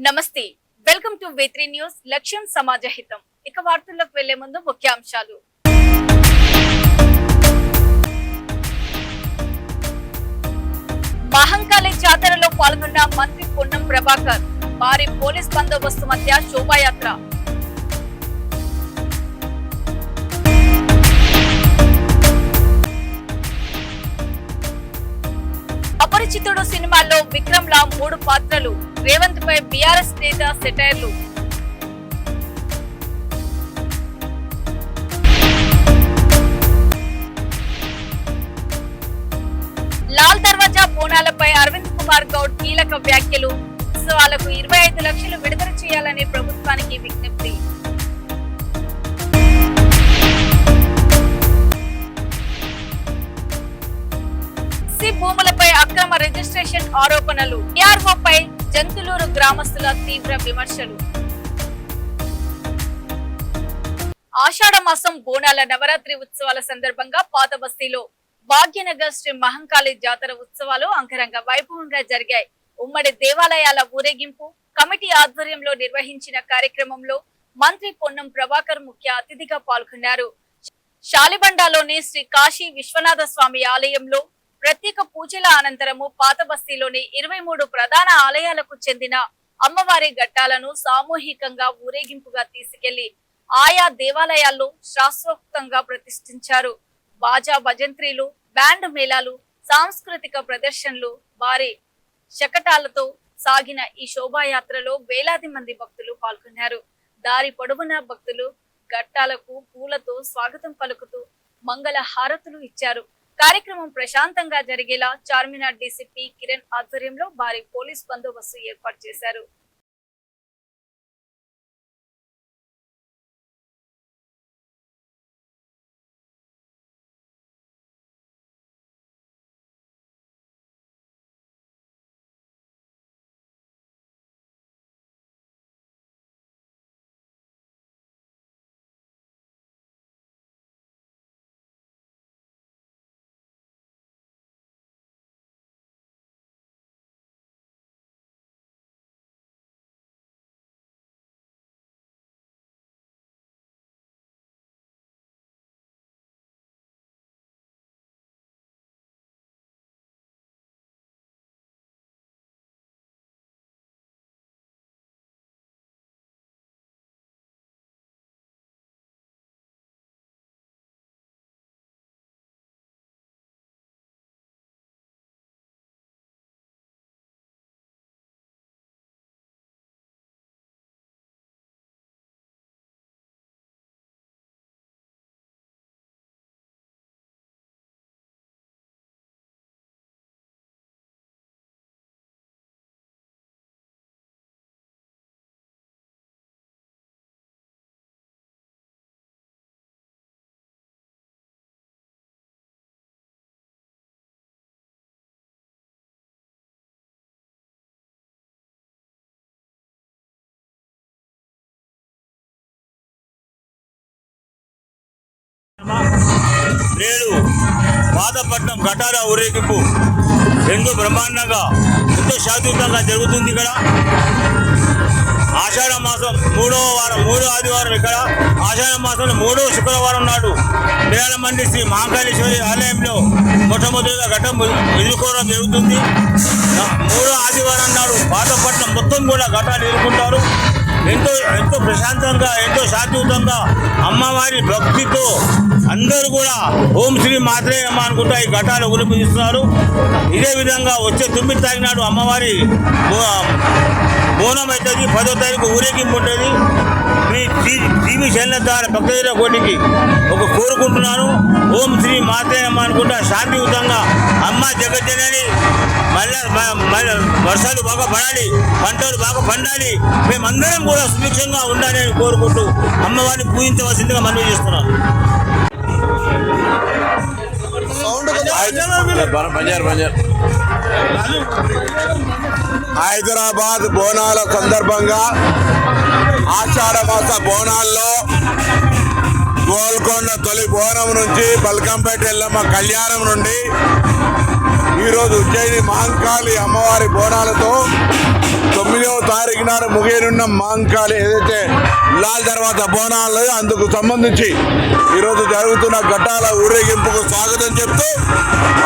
నమస్తే, welcome to V3 news. లక్ష్యం సమాజహితం. ఇక వార్తల్లోకి వెళ్లే ముందు ముఖ్యాంశాలు. మహంకాళి జాతరలో పాల్గొన్న మంత్రి పొన్నం ప్రభాకర్. భారీ పోలీస్ బందోబస్తు మధ్య శోభాయాత్ర. అపరిచితుడు సినిమాలో విక్రమ్ లా 3 పాత్రలు. రేవంత్ పై బీఆర్ఎస్ నేత సెటైర్లు. లాల్ దర్వాజా బోనాలపై అరవింద్ కుమార్ గౌడ్ కీలక వ్యాఖ్యలు. ఉత్సవాలకు 25 లక్షలు విడుదల చేయాలని ప్రభుత్వానికి విజ్ఞప్తి. భూములపై అక్రమ రిజిస్ట్రేషన్ ఆరోపణలు. టీఆర్ఓపై జంతులూరు గ్రామస్తుల తీవ్ర విమర్శలు. ఆషాఢ మాసం బోనాల నవరాత్రి ఉత్సవాల సందర్భంగా పాత బస్తీలో భాగ్యనగర్ శ్రీ మహంకాళి జాతర ఉత్సవాలు అంగరంగ వైభవంగా జరిగాయి. ఉమ్మడి దేవాలయాల ఊరేగింపు కమిటీ ఆధ్వర్యంలో నిర్వహించిన కార్యక్రమంలో మంత్రి పొన్నం ప్రభాకర్ ముఖ్య అతిథిగా పాల్గొన్నారు. శాలిబండాలోని శ్రీ కాశీ విశ్వనాథ స్వామి ఆలయంలో ప్రత్యేక పూజల అనంతరము పాత బస్తీలోని 23 ప్రధాన ఆలయాలకు చెందిన అమ్మవారి ఘట్టాలను సామూహికంగా ఊరేగింపుగా తీసుకెళ్లి ఆయా దేవాలయాల్లో శాస్త్రోక్తంగా ప్రతిష్ఠించారు. బాజా భజంత్రీలు, బ్యాండ్ మేళాలు, సాంస్కృతిక ప్రదర్శనలు, భారీ శకటాలతో సాగిన ఈ శోభాయాత్రలో వేలాది మంది భక్తులు పాల్గొన్నారు. దారి పొడవునా భక్తులు ఘట్టాలకు పూలతో స్వాగతం పలుకుతూ మంగళ హారతులు ఇచ్చారు. కార్యక్రమం ప్రశాంతంగా జరిగేలా చార్మినార్ డీసీపీ కిరణ్ ఆధ్వర్యంలో భారీ పోలీస్ బందోబస్తు ఏర్పాటు చేశారు. నేడు పాతపట్నం ఘటాల ఊరేగింపు ఎంతో బ్రహ్మాండంగా ఎంతో శాంతియుతంగా జరుగుతుంది. ఇక్కడ ఆషాఢ మాసం 3వ వారం 3వ ఆదివారం ఇక్కడ ఆషాఢ మాసంలో 3వ శుక్రవారం నాడు మండి శ్రీ మహంకాళేశ్వరి ఆలయంలో మొట్టమొదటిగా ఘటం ఎదుర్కోవడం జరుగుతుంది. 3వ ఆదివారం నాడు పాతపట్నం మొత్తం కూడా ఘటాలు ఎదుర్కొంటారు. ఎంతో ప్రశాంతంగా ఎంతో శాంతియుతంగా అమ్మవారి భక్తితో అందరూ కూడా ఓం శ్రీ మాత్రే నమః అనుకుంటా ఈ ఘటాలు ఊరేగిస్తున్నారు. ఇదే విధంగా వచ్చే 9 తారీఖు నాడు అమ్మవారి బోనం అవుతుంది. 10వ తారీఖు ఊరేగింపు ఉంటుంది. మీ టీవీ ఛానల్ ద్వారా భక్తుల కోటికి కోరుకుంటున్నాను. ఓం శ్రీ మాత్రే నమః అనుకుంటా శాంతియుతంగా అమ్మ జగజ్జనని మళ్ళీ వర్షాలు బాగా పడాలి, పంటలు బాగా పండాలి, మేమందరం కూడా సుభిక్షంగా ఉండాలని కోరుకుంటూ అమ్మవారిని పూజించవలసిందిగా మనవి చేస్తున్నాను. హైదరాబాద్ బోనాల సందర్భంగా ఆషాఢ మాస బోనాల్లో గోల్కొండ తొలి బోనం నుంచి బల్కంపేట ఎల్లమ్మ కళ్యాణం నుండి ఈరోజు ఉజ్జయిని మహంకాళి అమ్మవారి బోనాలతో 9వ తారీఖు తారీఖున ముగియనున్న మహంకాళి ఏదైతే లాల్ తర్వాత బోనాలు అందుకు సంబంధించి ఈరోజు జరుగుతున్న ఘట్టాల ఊరేగింపుకు స్వాగతం చెప్తూ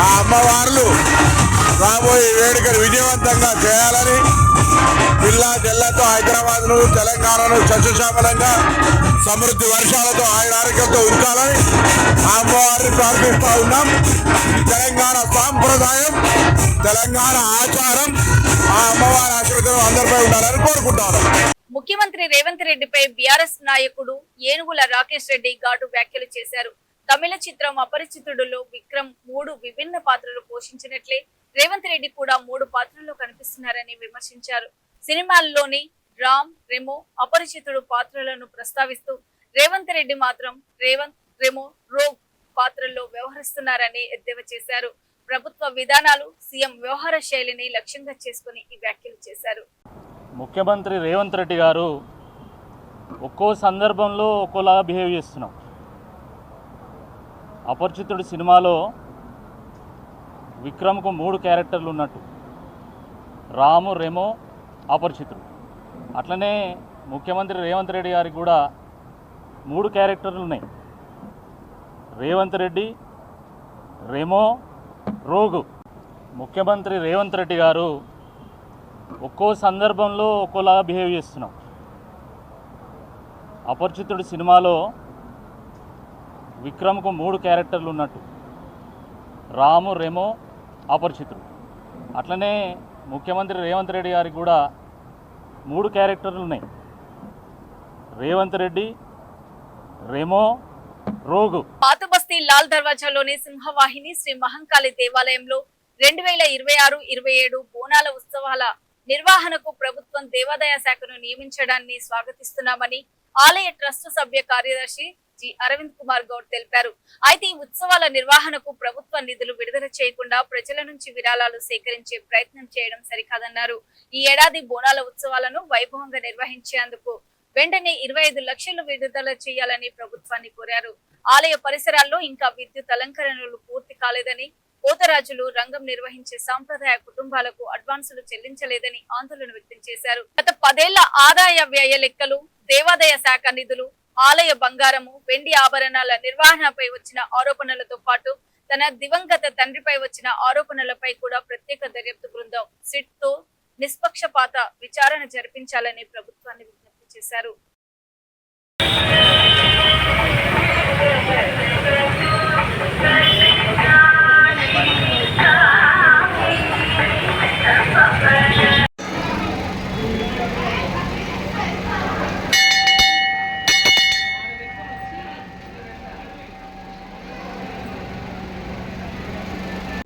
ఆ అమ్మవార్లు రాబోయే వేడుకలు విజయవంతంగా చేయాలని జిల్లా జిల్లాతో హైదరాబాద్ను తెలంగాణను సస్యశ్యామలంగా సమృద్ధి వర్షాలతో ఆరోగ్యంతో ఉంచాలని ఆ అమ్మవారిని ప్రార్థిస్తూ ఉన్నాం. తెలంగాణ సాంప్రదాయం, తెలంగాణ ఆచారం ఆ అమ్మవారి ఆశీర్వాదం అందరిపై ఉండాలని కోరుకుంటాను. ముఖ్యమంత్రి రేవంత్ రెడ్డిపై బీఆర్ఎస్ నాయకుడు ఏనుగుల రాకేష్ రెడ్డి ఘాటు వ్యాఖ్యలు చేశారు. తమిళ చిత్రం అపరిచితుడులో విక్రమ్ 3 విభిన్న పాత్రలు పోషించినట్లే రేవంత్ రెడ్డి కూడా 3 పాత్రల్లో కనిపిస్తున్నారని విమర్శించారు. సినిమాల్లోని రామ్, రెమో, అపరిచితుడు పాత్రలను ప్రస్తావిస్తూ రేవంత్ రెడ్డి మాత్రం రెమో, రోగ్ పాత్రల్లో వ్యవహరిస్తున్నారని ఎద్దేవా చేశారు. ప్రభుత్వ విధానాలు, సీఎం వ్యవహార శైలిని లక్ష్యంగా చేసుకుని ఈ వ్యాఖ్యలు చేశారు. ముఖ్యమంత్రి రేవంత్ రెడ్డి గారు ఒక్కో సందర్భంలో ఒక్కోలాగా బిహేవ్ చేస్తున్నాం. అపరిచితుడు సినిమాలో విక్రమ్కు 3 క్యారెక్టర్లు ఉన్నట్టు, రాము, రెమో, అపరిచితుడు. అట్లనే ముఖ్యమంత్రి రేవంత్ రెడ్డి గారికి కూడా 3 క్యారెక్టర్లు ఉన్నాయి. రేవంత్ రెడ్డి, రెమో, రోగు. ముఖ్యమంత్రి రేవంత్ రెడ్డి గారు ఒక్కో సందర్భంలో ఒక్కోలాగా బిహేవ్ చేస్తున్నాం. అపరిచితుడు సినిమాలో విక్రమ్కు 3 క్యారెక్టర్లు ఉన్నట్టు, రాము, రెమో, అపరిచితుడు. అట్లనే ముఖ్యమంత్రి రేవంత్ రెడ్డి గారికి కూడా 3 క్యారెక్టర్లు ఉన్నాయి. రేవంత్ రెడ్డి, రెమో, రోగు. పాత బస్తీ లాల్ దర్వాజాలోని సింహవాహిని శ్రీ మహంకాళి దేవాలయంలో 2026-27 బోనాల ఉత్సవాల నిర్వహణకు ప్రభుత్వం దేవాదాయ శాఖను నియమించడాన్ని స్వాగతిస్తున్నామని ఆలయ ట్రస్ట్ సభ్య కార్యదర్శి జి అరవింద్ కుమార్ గౌడ్ తెలిపారు. అయితే ఈ ఉత్సవాల నిర్వహణకు ప్రభుత్వ నిధులు విడుదల చేయకుండా ప్రజల నుంచి విరాళాలు సేకరించే ప్రయత్నం చేయడం సరికాదన్నారు. ఈ ఏడాది బోనాల ఉత్సవాలను వైభవంగా నిర్వహించేందుకు వెంటనే 25 లక్షలు విడుదల చేయాలని ప్రభుత్వాన్ని కోరారు. ఆలయ పరిసరాల్లో ఇంకా విద్యుత్ అలంకరణలు పూర్తి కాలేదని, పోతరాజులు రంగం నిర్వహించే సాంప్రదాయ కుటుంబాలకు అడ్వాన్సులు చెల్లించలేదని ఆందోళన వ్యక్తం చేశారు. గత 10 ఏళ్ల ఆదాయ వ్యయ లెక్కలు, దేవాదాయ శాఖ నిధులు, ఆలయ బంగారము, వెండి ఆభరణాల నిర్వహణపై వచ్చిన ఆరోపణలతో పాటు తన దివంగత తండ్రిపై వచ్చిన ఆరోపణలపై కూడా ప్రత్యేక దర్యాప్తు బృందం సిట్ తో నిష్పక్షపాత విచారణ జరిపించాలని ప్రభుత్వాన్ని విజ్ఞప్తి చేశారు.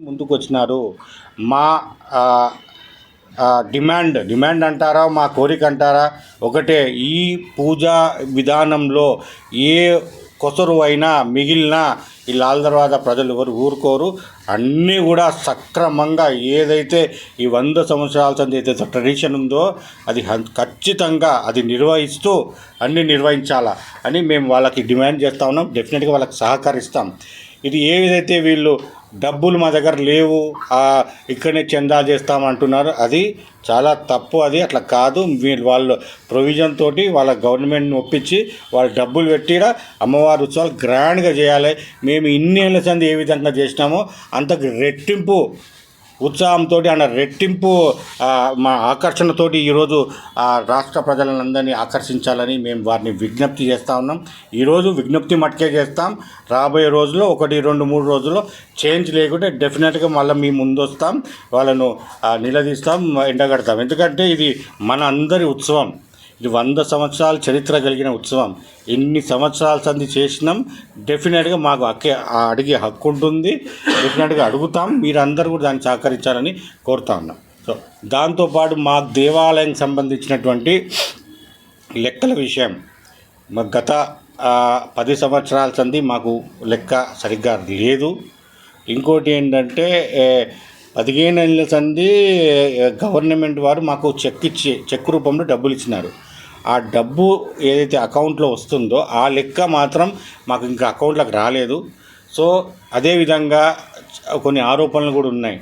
ముందుకు వచ్చినారు. మా డిమాండ్ అంటారా, మా కోరిక అంటారా ఒకటే. ఈ పూజా విధానంలో ఏ కొసరు అయినా మిగిలిన ఈ లాల్ దర్వాజా ప్రజలు ఎవరు ఊరుకోరు. అన్నీ కూడా సక్రమంగా ఏదైతే ఈ 100 సంవత్సరాల సంది ఏదైతే ట్రెడిషన్ ఉందో అది ఖచ్చితంగా అది నిర్వహిస్తూ అన్నీ నిర్వహించాలా అని మేము వాళ్ళకి డిమాండ్ చేస్తూ ఉన్నాం. డెఫినెట్గా వాళ్ళకి సహకరిస్తాం. ఇది ఏదైతే వీళ్ళు డబ్బులు మా దగ్గర లేవు, ఇక్కడనే చందా చేస్తామంటున్నారు, అది చాలా తప్పు. అది అట్లా కాదు. వాళ్ళు ప్రొవిజన్ తోటి వాళ్ళ గవర్నమెంట్ని ఒప్పించి వాళ్ళు డబ్బులు పెట్టిరా అమ్మవారి ఉత్సవాలు గ్రాండ్గా చేయాలి. మేము ఇన్ని ఏళ్ళ సంది ఏ విధంగా చేసినామో అంతకు రెట్టింపు ఉత్సాహంతో రెట్టింపు మా ఆకర్షణతోటి ఈరోజు రాష్ట్ర ప్రజలందరినీ ఆకర్షించాలని మేము వారిని విజ్ఞప్తి చేస్తూ ఉన్నాం. ఈరోజు విజ్ఞప్తి మట్టుకే చేస్తాం. రాబోయే రోజుల్లో 1, 2, 3 రోజుల్లో చేంజ్ లేకుంటే డెఫినెట్గా మళ్ళీ మేము ముందు వస్తాం, వాళ్ళను నిలదీస్తాం, ఎండగడతాం. ఎందుకంటే ఇది మన అందరి ఉత్సవం. ఇది 100 సంవత్సరాల చరిత్ర కలిగిన ఉత్సవం. ఎన్ని సంవత్సరాల సంది చేసినాం. డెఫినెట్గా మాకు అడిగే హక్కు ఉంటుంది. డెఫినెట్గా అడుగుతాం. మీరందరూ కూడా దాన్ని సహకరించాలని కోరుతా ఉన్నాం. సో దాంతోపాటు మా దేవాలయానికి సంబంధించినటువంటి లెక్కల విషయం గత 10 సంవత్సరాల సంది మాకు లెక్క సరిగ్గా లేదు. ఇంకోటి ఏంటంటే 15 ఏళ్ళ సంది గవర్నమెంట్ వారు మాకు చెక్ రూపంలో డబ్బులు ఇచ్చినారు. ఆ డబ్బు ఏదైతే అకౌంట్లో వస్తుందో ఆ లెక్క మాత్రం మాకు ఇంకా అకౌంట్లోకి రాలేదు. సో అదేవిధంగా కొన్ని ఆరోపణలు కూడా ఉన్నాయి.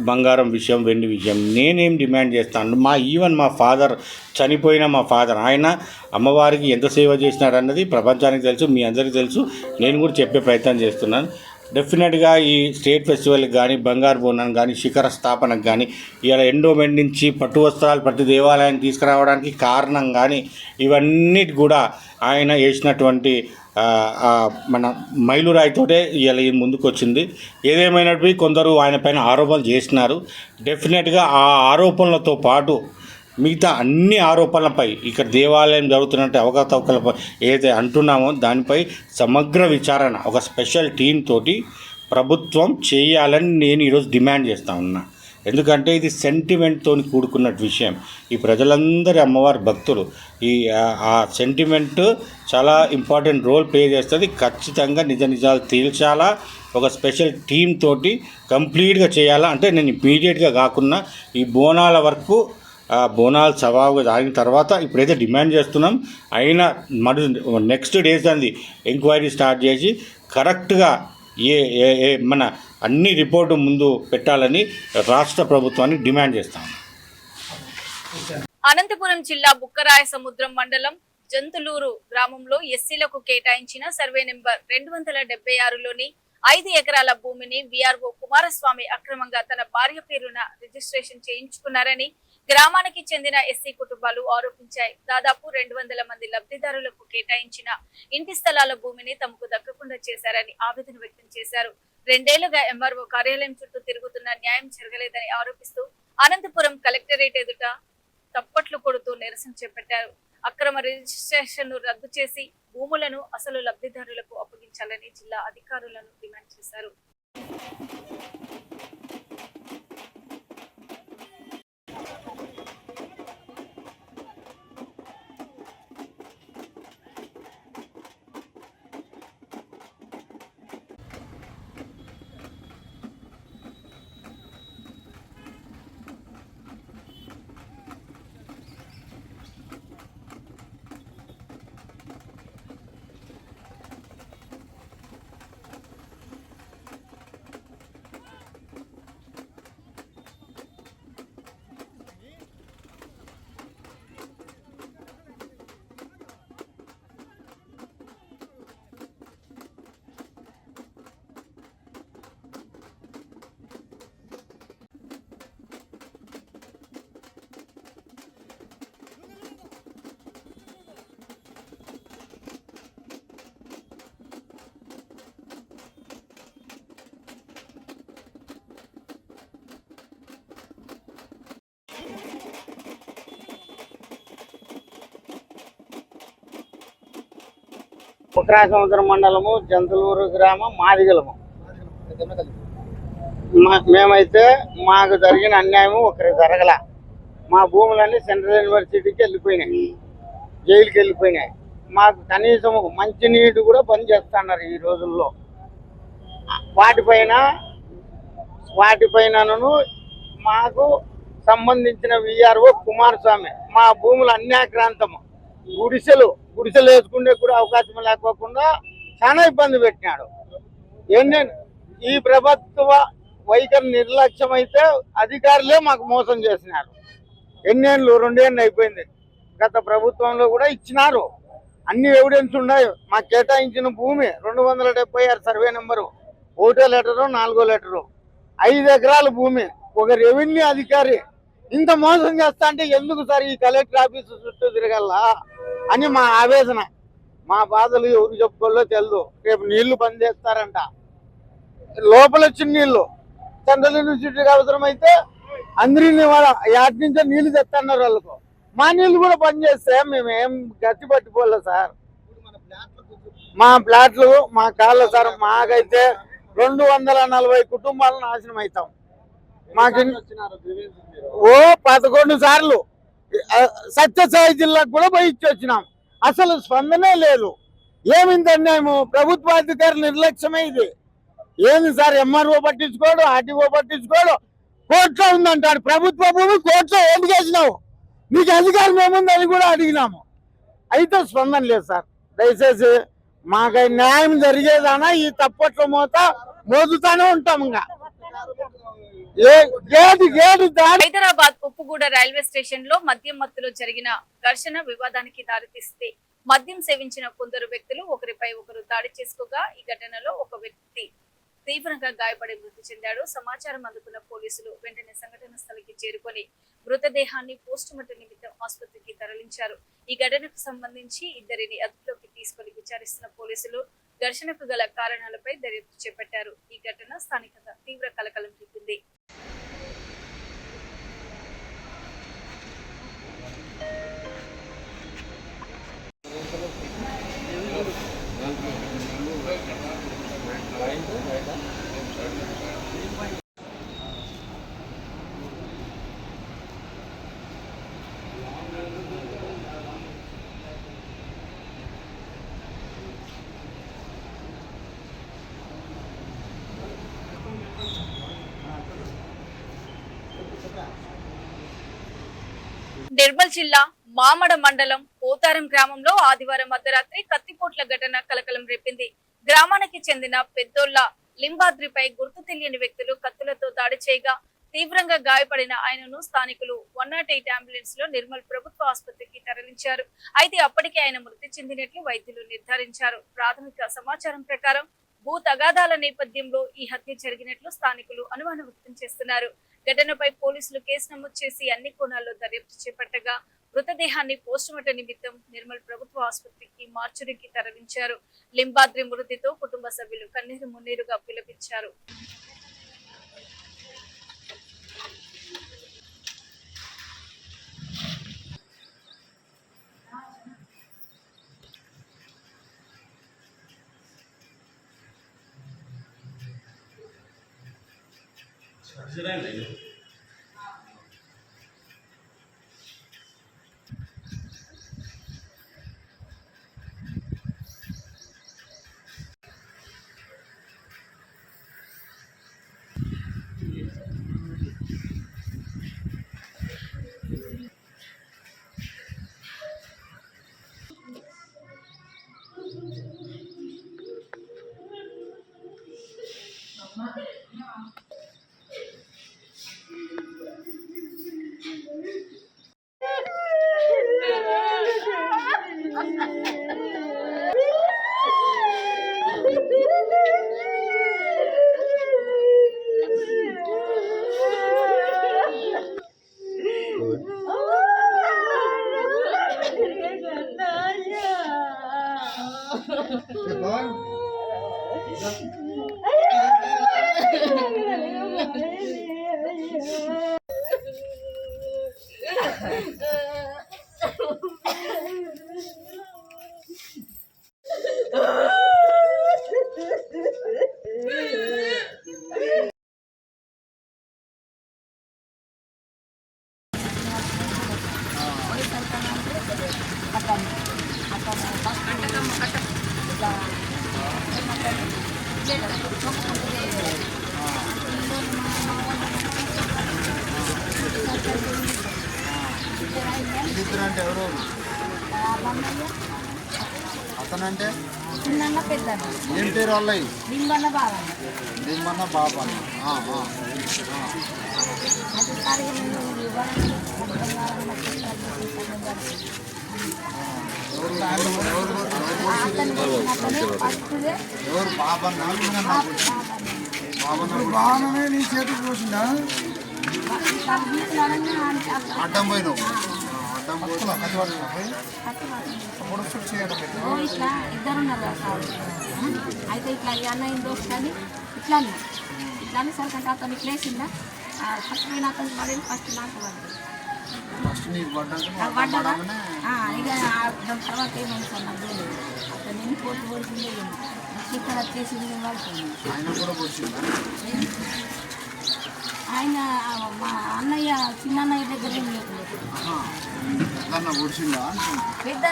బంగారం విషయం, వెండి విషయం నేనేం డిమాండ్ చేస్తాను. మా ఫాదర్ చనిపోయిన మా ఫాదర్ ఆయన అమ్మవారికి ఎంత సేవ చేసినారన్నది ప్రపంచానికి తెలుసు, మీ అందరికీ తెలుసు. నేను కూడా చెప్పే ప్రయత్నం చేస్తున్నాను. డెఫినెట్గా ఈ స్టేట్ ఫెస్టివల్కి కానీ, బంగారు బోనానికి కానీ, శిఖర స్థాపనకు కానీ, ఇలా ఎండోమెంట్ నుంచి పట్టు వస్త్రాలు ప్రతి దేవాలయాన్ని తీసుకురావడానికి కారణం కానీ ఇవన్నిటి కూడా ఆయన వేసినటువంటి మన మైలురాయితోటే ఇలా ముందుకు వచ్చింది. ఏదేమైనట్టు కొందరు ఆయన పైన ఆరోపణలు చేసినారు. డెఫినెట్గా ఆ ఆరోపణలతో పాటు మిగతా అన్ని ఆరోపణలపై ఇక్కడ దేవాలయం జరుగుతున్నట్టు అవకతవకలపై ఏదైతే అంటున్నామో దానిపై సమగ్ర విచారణ ఒక స్పెషల్ టీం తోటి ప్రభుత్వం చేయాలని నేను ఈరోజు డిమాండ్ చేస్తా ఉన్నా. ఎందుకంటే ఇది సెంటిమెంట్తో కూడుకున్న విషయం. ఈ ప్రజలందరి అమ్మవారి భక్తులు, ఈ ఆ సెంటిమెంట్ చాలా ఇంపార్టెంట్ రోల్ ప్లే చేస్తుంది. ఖచ్చితంగా నిజాలు తేల్చాలా, ఒక స్పెషల్ టీం తోటి కంప్లీట్గా చేయాలా. అంటే నేను ఇమీడియట్గా కాకుండా ఈ బోనాల వరకు బోనాలు సవాలుగా జరిగిన తర్వాత ఇప్పుడైతే డిమాండ్ చేస్తున్నాం. అయినా మరి నెక్స్ట్ డేస్ అంది ఎంక్వైరీ స్టార్ట్ చేసి కరెక్ట్గా మన అన్ని రిపోర్టు ముందు పెట్టాలని రాష్ట్ర ప్రభుత్వాన్ని డిమాండ్ చేస్తాం. అనంతపురం జిల్లా బుక్కరాయ సముద్రం మండలం జంతులూరు గ్రామంలో ఎస్సీలకు కేటాయించిన సర్వే నెంబర్ 276లోని 5 ఎకరాల భూమిని వీఆర్ఓ కుమారస్వామి అక్రమంగా తన భార్య పేరున రిజిస్ట్రేషన్ చేయించుకున్నారని గ్రామానికి చెందిన ఎస్సీ కుటుంబాలు ఆరోపించాయి. దాదాపు 200 మంది లబ్ధిదారులకు కేటాయించిన ఇంటి స్థలాల భూమిని తమకు దక్కకుండా చేశారని ఆవేదన వ్యక్తం చేశారు. 2 ఏళ్లుగా ఎంఆర్ఓ కార్యాలయం చుట్టూ తిరుగుతున్న న్యాయం జరగలేదని ఆరోపిస్తూ అనంతపురం కలెక్టరేట్ ఎదుట తప్పట్లు కొడుతూ నిరసన చేపట్టారు. అక్రమ రిజిస్ట్రేషన్ రద్దు చేసి భూములను అసలు లబ్ధిదారులకు అప్పగించాలని జిల్లా అధికారులను డిమాండ్ చేశారు. బుక్కరాయ సముద్రం మండలము జంతులూరు గ్రామం మాదిగలము. మేమైతే మాకు జరిగిన అన్యాయము ఒకరికి జరగల. మా భూములన్నీ సెంట్రల్ యూనివర్సిటీకి వెళ్ళిపోయినాయి, జైలుకి వెళ్ళిపోయినాయి. మాకు కనీసం మంచినీటి కూడా బంద్ చేస్తున్నారు ఈ రోజుల్లో. వాటిపైనను మాకు సంబంధించిన విఆర్ఓ కుమారస్వామి మా భూములు అన్యాక్రాంతము గుడిసెలు వేసుకుంటే కూడా అవకాశం లేకోకుండా చాలా ఇబ్బంది పెట్టినాడు. ఈ ప్రభుత్వ వైఖరి నిర్లక్ష్యం అయితే అధికారులే మాకు మోసం చేసినారు. 2 ఏళ్ళు అయిపోయింది. గత ప్రభుత్వంలో కూడా ఇచ్చినారు, అన్ని ఎవిడెన్స్ ఉన్నాయి. మాకు కేటాయించిన భూమి 276 సర్వే నెంబరు, 1 లెటరు 4 లెటరు, 5 ఎకరాల భూమి. ఒక రెవెన్యూ అధికారి ఇంత మోసం చేస్తా అంటే ఎందుకు సార్ ఈ కలెక్టర్ ఆఫీసు చుట్టూ తిరగల్లా అని మా ఆవేదన. మా బాధలు ఎవరు చెప్పుకోవాలో తెలియదు. రేపు నీళ్లు బంద్ చేస్తారంట, లోపల వచ్చిన నీళ్లు సెంట్రల్ యూనివర్సిటీకి అవసరమైతే అందరినీ యాటి నుంచో నీళ్లు తెస్తున్నారు వాళ్ళకు. మా నీళ్లు కూడా బంద్ చేస్తే మేము ఏం గట్టి పట్టిపోలే సార్. మా ప్లాట్లు మా కాళ్ళ సార్. మాకైతే 240 కుటుంబాలను నాశనం అవుతాం. మాకు 11 సార్లు సత్యసాయి జిల్లాకు కూడా పోయి ఇచ్చి వచ్చినాం. అసలు స్పందనే లేదు. ఏమింది అన్యాయము? ప్రభుత్వాధికారుల నిర్లక్ష్యమే ఇది. ఏంది సార్? ఎంఆర్ఓ పట్టించుకోడు, ఆర్టీఓ పట్టించుకోడు. కోర్టులో ఉందంటాడు. ప్రభుత్వ భూమి కోర్టులో ఏం చేసినావు? నీకు అధికారం ఏముంది అని కూడా అడిగినాము. అయితే స్పందన లేదు సార్. దయచేసి మాకు న్యాయం జరిగేదానా ఈ తప్పట్ల మోదుతానే ఉంటాం. ఇంకా గేటు దాని హైదరాబాద్ ఉప్పుగూడ రైల్వే స్టేషన్ లో మద్యం మత్తులో జరిగిన ఘర్షణ వివాదానికి దారితీస్తే మద్యం సేవించిన కొందరు వ్యక్తులు ఒకరిపై ఒకరు దాడి చేసుకోగా ఈ ఘటనలో ఒక వ్యక్తి తీవ్రంగా గాయపడి మృతి చెందాడు. సమాచారం అందుకున్న పోలీసులు వెంటనే సంఘటన స్థలికి చేరుకొని మృతదేహాన్ని పోస్టుమార్టం నిమిత్తం ఆసుపత్రికి తరలించారు. ఈ ఘటనకు సంబంధించి ఇద్దరిని అదుపులోకి తీసుకుని విచారిస్తున్న పోలీసులు ఘర్షణకు గల కారణాలపై దర్యాప్తు చేపట్టారు. ఈ ఘటన స్థానికంగా తీవ్ర కలకలం రేపింది. నిర్మల్ జిల్లా మామడ మండలం పోతారం గ్రామంలో ఆదివారం అర్ధరాత్రి కత్తిపోట్ల ఘటన కలకలం రేపింది. గ్రామానికి చెందిన పెద్దోళ్ల లింబాద్రిపై గుర్తు తెలియని వ్యక్తులు కత్తులతో దాడి చేయగా తీవ్రంగా గాయపడిన ఆయనను స్థానికులు 108 అంబులెన్స్ లో నిర్మల్ ప్రభుత్వ ఆసుపత్రికి తరలించారు. అయితే అప్పటికే ఆయన మృతి చెందినట్లు వైద్యులు నిర్ధారించారు. ప్రాథమిక సమాచారం ప్రకారం భూ తగాదాల నేపథ్యంలో ఈ హత్య జరిగినట్లు స్థానికులు అనుమానం వ్యక్తం చేస్తున్నారు. ఘటనపై పోలీసులు కేసు నమోదు చేసి అన్ని కోణాల్లో దర్యాప్తు చేపట్టగా మృతదేహాన్ని పోస్టుమార్టం నిమిత్తం నిర్మల్ ప్రభుత్వ ఆసుపత్రికి మార్చురికి తరలించారు. లింబాద్రి మృతితో కుటుంబ సభ్యులు కన్నీరు మున్నీరుగా పిలిపించారు. అంటే ఎవరు అతనంటే చిన్న పెద్ద ఏం పేరు వాళ్ళవి లింగన్న బాబా లింగన్న బాబా ఎవరు బాబన్న బాబనే నీ చేతికి పోసిందా అడ్డం పోయినావు ఇట్లా ఇద్దరు ఉన్నారు కదా సార్ అయితే ఇట్లా అన్న దోస్తు కానీ ఇట్లానే ఇట్లానే సరికంటే అతను ప్లేసిందా ఫస్ట్ పోయిన అతను పడేది ఫస్ట్ నాకు పడ్డా ఇక దాని తర్వాత ఏమని సార్ నాకు తెలియదు అతను నేను పోటీ పోల్సిందే ఇక్కడ వచ్చేసింది పడుతుంది ఆయన మా అన్నయ్య చిన్న అన్నయ్య దగ్గర ఏం లేకుండా పెద్ద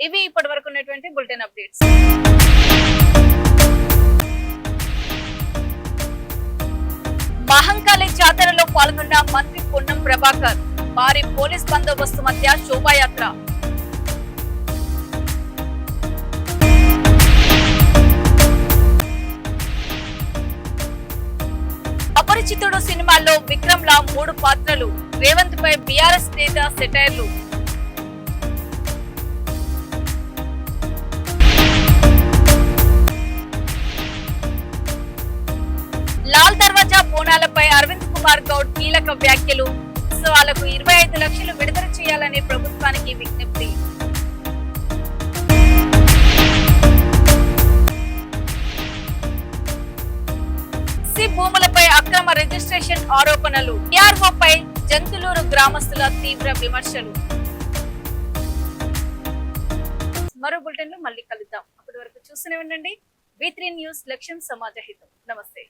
ఇవి ఇప్పటి వరకు ఉన్నటువంటి బులెటిన్ అప్డేట్స్. మహంకాళి జాతరలో పాల్గొన్న మంత్రి పొన్నం ప్రభాకర్. భారీ పోలీస్ బందోబస్తు మధ్య శోభాయాత్ర. అపరిచితుడు సినిమాల్లో విక్రమ్ లా 3 పాత్రలు. రేవంత్ పై బీఆర్ఎస్ నేత సెటైర్లు. లాల్ దర్వాజా బోనాలపై అరవింద్ కుమార్ గౌడ్ కీలక వ్యాఖ్యలు. ఉత్సవాలకు 25 లక్షలు విడుదల చేయాలని ప్రభుత్వానికి విజ్ఞప్తి. భూములపై అక్రమ రిజిస్ట్రేషన్ ఆరోపణలు. టీఆర్ఓపై జంతులూరు గ్రామస్తుల తీవ్ర విమర్శలు. మరో బులెటిన్ లో మళ్ళీ కలుద్దాం. అప్పటి వరకు చూస్తూనే ఉండండి V3 న్యూస్. లక్ష్యం సమాజ హితం. నమస్తే.